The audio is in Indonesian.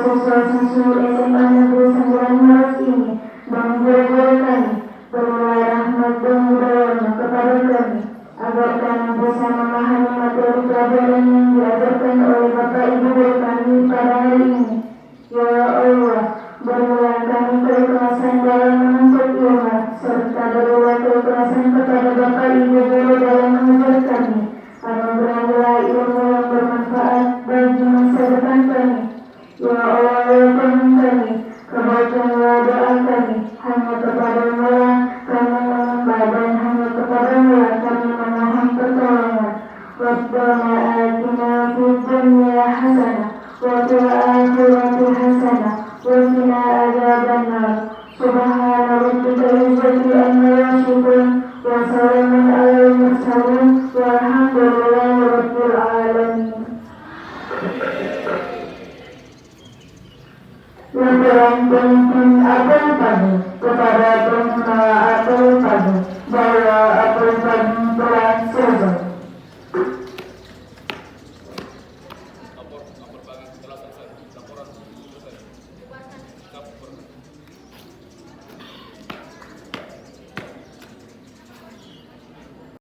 Siswa-siswi SMA Negeri 9 Maros ini dan guru-guru kami, berilah rahmat dan hidayahnya kepada kami, agar kami bisa memahami materi pelajaran yang diajarkan oleh Bapak Ibu guru kami pada hari ini. Ya Allah, berilah kami keikhlasan dalam menuntut ilmu, serta berilah keikhlasan kepada Bapak Ibu guru dalam mengajar kami. Anugerahilah ilmu yang bermanfaat bagi masa depan kami. Ya Allah, ya Tuhan kami, kabulkanlah doa kami. Hanya kepada-Mu lah kami menyembah dan hanya kepada-Mu lah kami memohon pertolongan. Rabbana atina fid dunya hasanah wa fil akhirati hasanah wa qina adzabannar. Subhana rabbika izzati amma yasifun wa salamun alal mursalin walhamdulillahi rabbil alamin. Laporan pemimpin agama kami kepada pengguna